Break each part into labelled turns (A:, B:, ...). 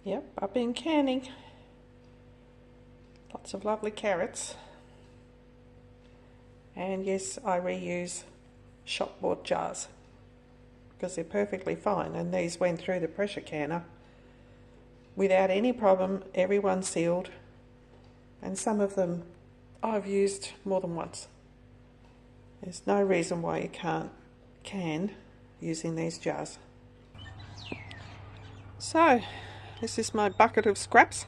A: Yep, I've been canning lots of lovely carrots, and yes, I reuse shop bought jars because they're perfectly fine, and these went through the pressure canner without any problem. Everyone's sealed, and some of them I've used more than once. There's no reason why you can't can using these jars. So this is my bucket of scraps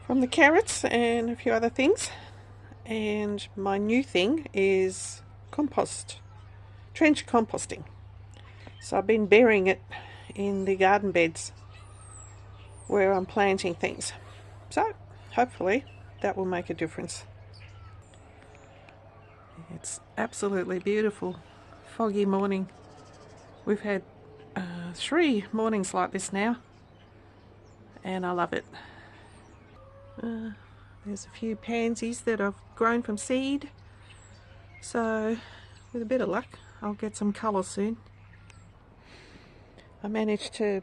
A: from the carrots and a few other things, and my new thing is trench composting. So I've been burying it in the garden beds where I'm planting things, so hopefully that will make a difference. It's absolutely beautiful, foggy morning. We've had 3 mornings like this now, and I love it. There's a few pansies that I've grown from seed, so with a bit of luck I'll get some colour soon. I managed to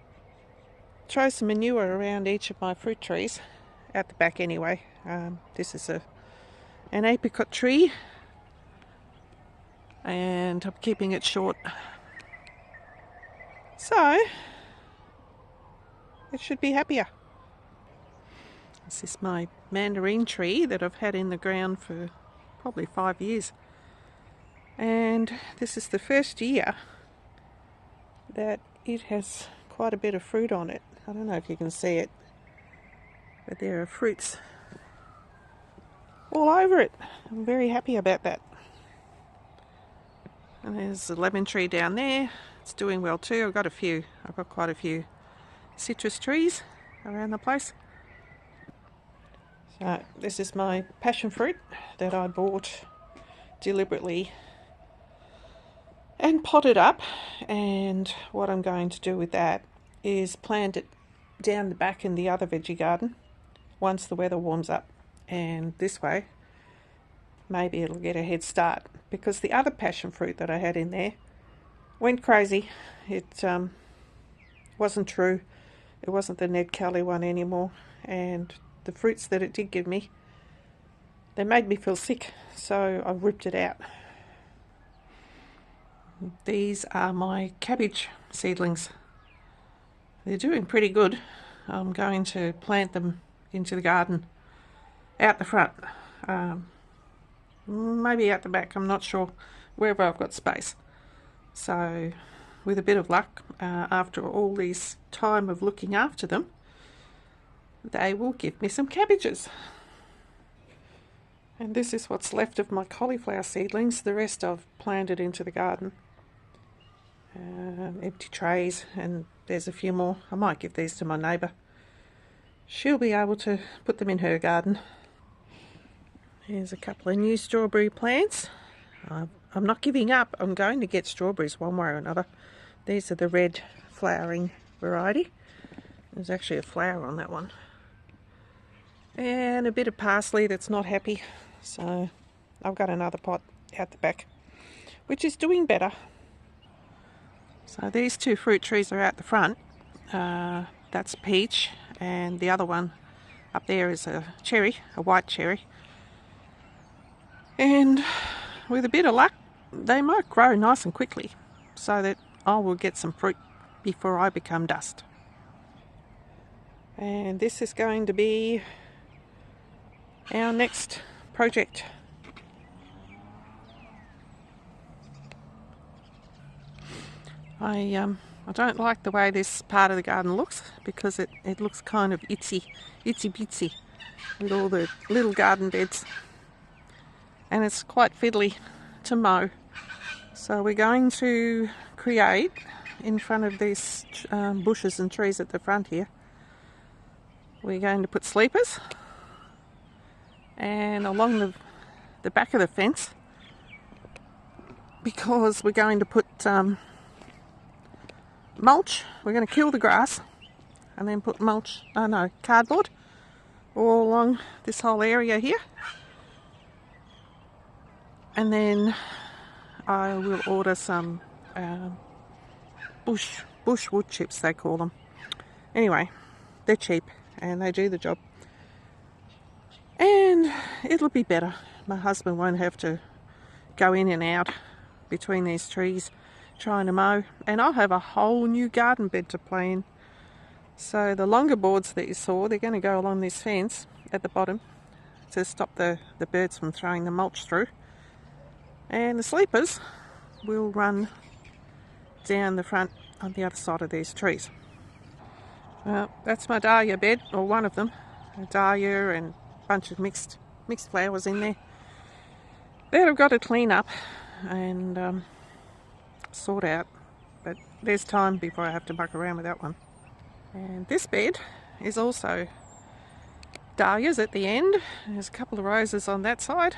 A: throw some manure around each of my fruit trees, at the back anyway. This is an apricot tree, and I'm keeping it short, so it should be happier. This is my mandarin tree that I've had in the ground for probably 5 years, and this is the first year that it has quite a bit of fruit on it. I don't know if you can see it, but there are fruits all over it. I'm very happy about that. And there's a lemon tree down there. It's doing well too. I've got quite a few citrus trees around the place. So this is my passion fruit that I bought deliberately and potted up, and what I'm going to do with that is plant it down the back in the other veggie garden once the weather warms up, and this way maybe it'll get a head start, because the other passion fruit that I had in there went crazy. It wasn't true. It wasn't the Ned Kelly one anymore, and the fruits that it did give me, they made me feel sick, so I ripped it out. These are my cabbage seedlings. They're doing pretty good. I'm going to plant them into the garden out the front, maybe out the back, I'm not sure, wherever I've got space. So with a bit of luck, after all this time of looking after them, they will give me some cabbages. And this is what's left of my cauliflower seedlings. The rest I've planted into the garden. Empty trays, and there's a few more. I might give these to my neighbour. She'll be able to put them in her garden. Here's a couple of new strawberry plants. I'm not giving up. I'm going to get strawberries one way or another. These are the red flowering variety. There's actually a flower on that one. And a bit of parsley that's not happy. So I've got another pot out the back, which is doing better. So these 2 fruit trees are out the front. That's peach, and the other one up there is a cherry, a white cherry. And with a bit of luck, they might grow nice and quickly, so that I will get some fruit before I become dust. And this is going to be our next project. I don't like the way this part of the garden looks, because it looks kind of itsy bitsy with all the little garden beds, and it's quite fiddly to mow. So we're going to create, in front of these bushes and trees at the front here, we're going to put sleepers, and along the back of the fence, because we're going to put mulch. We're going to kill the grass and then put cardboard all along this whole area here, and then I will order some bush wood chips, they call them. Anyway, they're cheap and they do the job. And it'll be better. My husband won't have to go in and out between these trees trying to mow, and I'll have a whole new garden bed to play in. So the longer boards that you saw, they're going to go along this fence at the bottom to stop the birds from throwing the mulch through. And the sleepers will run down the front on the other side of these trees. Well, that's my dahlia bed, or one of them. A dahlia and a bunch of mixed flowers in there. That I've got to clean up and sort out, but there's time before I have to muck around with that one. And this bed is also dahlias at the end. There's a couple of roses on that side,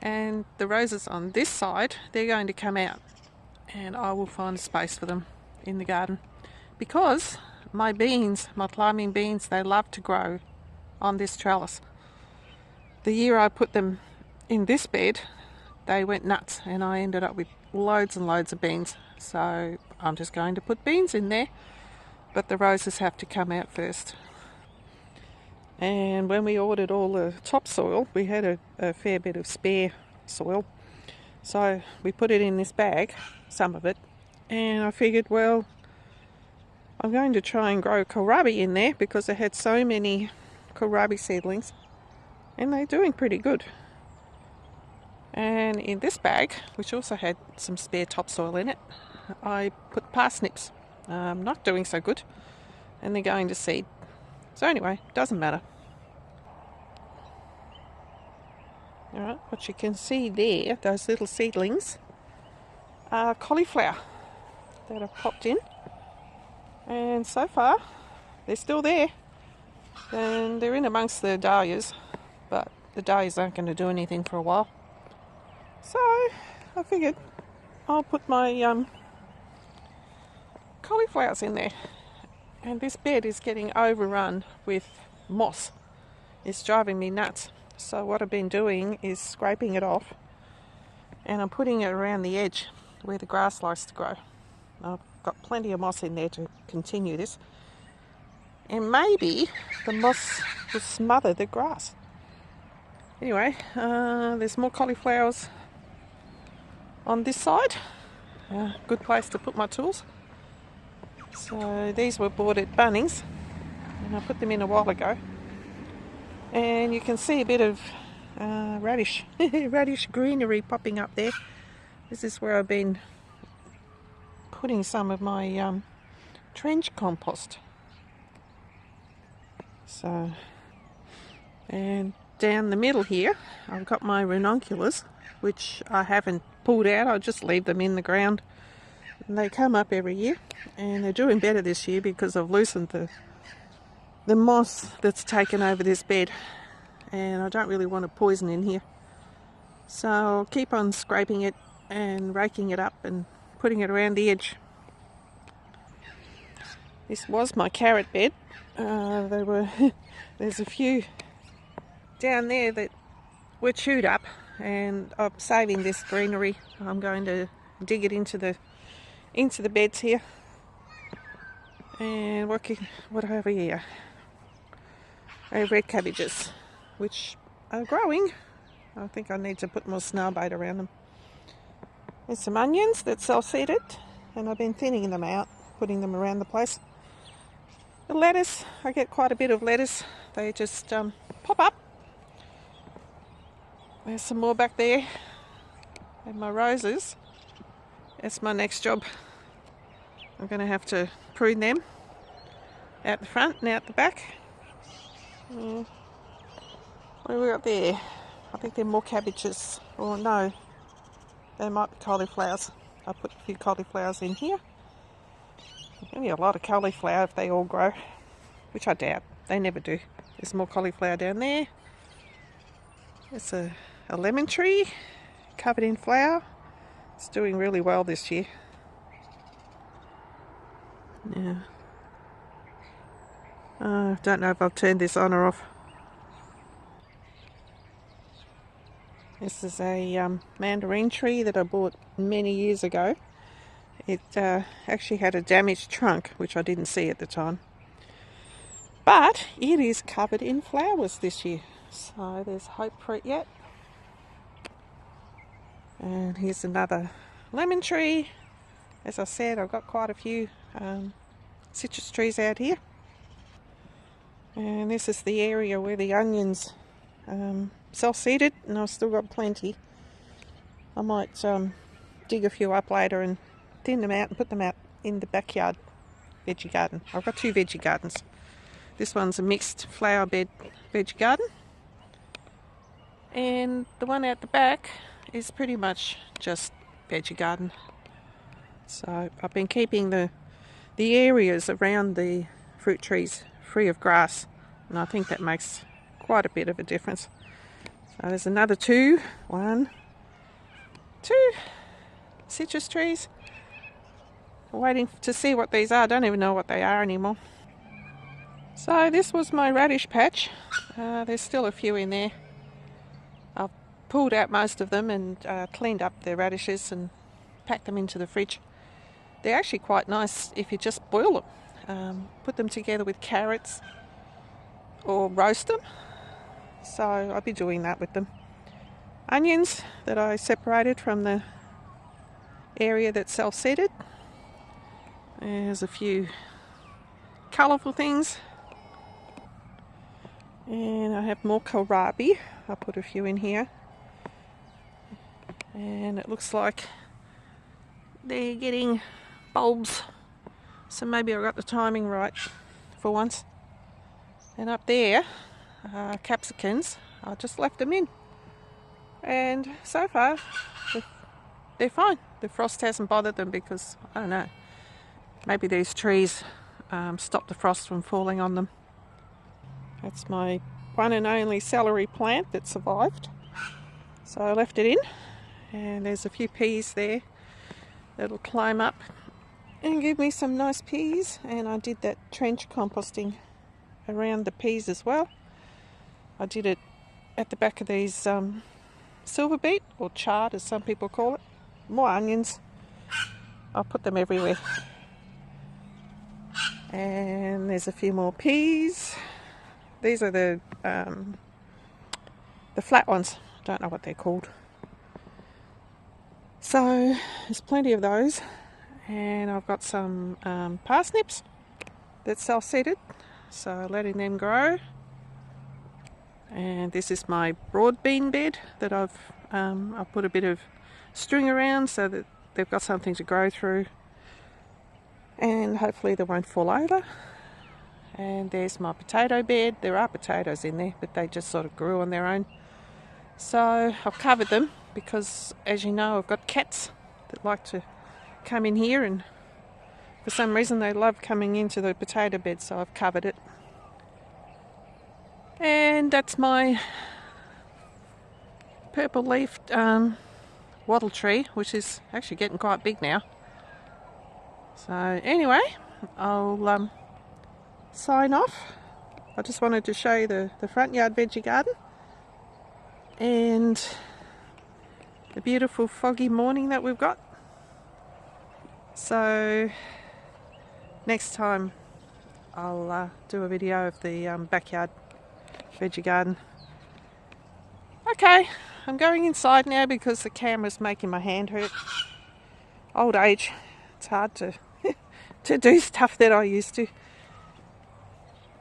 A: and the roses on this side, they're going to come out, and I will find a space for them in the garden, because my beans, my climbing beans, they love to grow on this trellis. The year I put them in this bed, they went nuts and I ended up with loads and loads of beans. So I'm just going to put beans in there, but the roses have to come out first. And when we ordered all the topsoil, we had a fair bit of spare soil, so we put it in this bag, some of it, and I figured, well, I'm going to try and grow kohlrabi in there because I had so many kohlrabi seedlings and they're doing pretty good. And in this bag, which also had some spare topsoil in it, I put parsnips. Not doing so good, and they're going to seed. So anyway, doesn't matter. Alright, what you can see there, those little seedlings, are cauliflower that have popped in. And so far, they're still there. And they're in amongst the dahlias, but the dahlias aren't going to do anything for a while. So I figured I'll put my cauliflowers in there. And this bed is getting overrun with moss. It's driving me nuts. So what I've been doing is scraping it off, and I'm putting it around the edge where the grass likes to grow. I've got plenty of moss in there to continue this. And maybe the moss will smother the grass. Anyway, there's more cauliflowers on this side. Good place to put my tools. So these were bought at Bunnings, and I put them in a while ago. And you can see a bit of radish greenery popping up there. This is where I've been putting some of my trench compost. So, and down the middle here, I've got my ranunculus, which I haven't pulled out. I just leave them in the ground. And they come up every year, and they're doing better this year because I've loosened the moss that's taken over this bed, and I don't really want to poison in here. So I'll keep on scraping it and raking it up and putting it around the edge. This was my carrot bed. There's a few down there that were chewed up, and I'm saving this greenery. I'm going to dig it into the beds here. And what over here? Red cabbages, which are growing. I think I need to put more snail bait around them. There's some onions that self-seeded, and I've been thinning them out, putting them around the place. The lettuce, I get quite a bit of lettuce. They just pop up. There's some more back there. And my roses, that's my next job. I'm going to have to prune them out the front and out the back. What have we got there? I think they're more cabbages. Or no, they might be cauliflowers. I put a few cauliflowers in here. Only a lot of cauliflower if they all grow, which I doubt. They never do. There's more cauliflower down there. There's a lemon tree covered in flower. It's doing really well this year. Yeah. I don't know if I've turned this on or off. This is a mandarin tree that I bought many years ago. It actually had a damaged trunk, which I didn't see at the time. But it is covered in flowers this year, so there's hope for it yet. And here's another lemon tree. As I said, I've got quite a few citrus trees out here. And this is the area where the onions self-seeded, and I've still got plenty. I might dig a few up later and thin them out and put them out in the backyard veggie garden. I've got 2 veggie gardens. This one's a mixed flower bed veggie garden, and the one out the back is pretty much just veggie garden. So I've been keeping the areas around the fruit trees free of grass, and I think that makes quite a bit of a difference. So there's another 2 citrus trees. I'm waiting to see what these are. I don't even know what they are anymore. So this was my radish patch. There's still a few in there. I've pulled out most of them and cleaned up the radishes and packed them into the fridge. They're actually quite nice if you just boil them. Put them together with carrots or roast them. So I'll be doing that with them. Onions that I separated from the area that's self-seeded. There's a few colourful things. And I have more kohlrabi. I'll put a few in here. And it looks like they're getting bulbs. So maybe I got the timing right for once. And up there, capsicums, I just left them in. And so far, they're fine. The frost hasn't bothered them because, I don't know, maybe these trees stop the frost from falling on them. That's my one and only celery plant that survived. So I left it in, and there's a few peas there that'll climb up and give me some nice peas. And I did that trench composting around the peas as well. I did it at the back of these silver beet, or chard as some people call it. More onions. I'll put them everywhere. And there's a few more peas. These are the flat ones. Don't know what they're called. So there's plenty of those. And I've got some parsnips that's self-seeded, so letting them grow. And this is my broad bean bed that I've put a bit of string around so that they've got something to grow through, and hopefully they won't fall over. And there's my potato bed. There are potatoes in there, but they just sort of grew on their own. So I've covered them because, as you know, I've got cats that like to come in here, and for some reason they love coming into the potato bed, so I've covered it. And that's my purple leafed wattle tree, which is actually getting quite big now. So anyway, I'll sign off. I just wanted to show you the front yard veggie garden and the beautiful foggy morning that we've got. So next time I'll do a video of the backyard veggie garden. Okay, I'm going inside now because the camera's making my hand hurt. Old age, it's hard to to do stuff that I used to.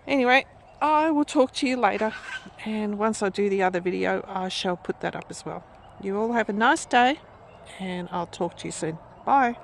A: Anyway, I will talk to you later, and once I do the other video I shall put that up as well. You all have a nice day, and I'll talk to you soon. Bye.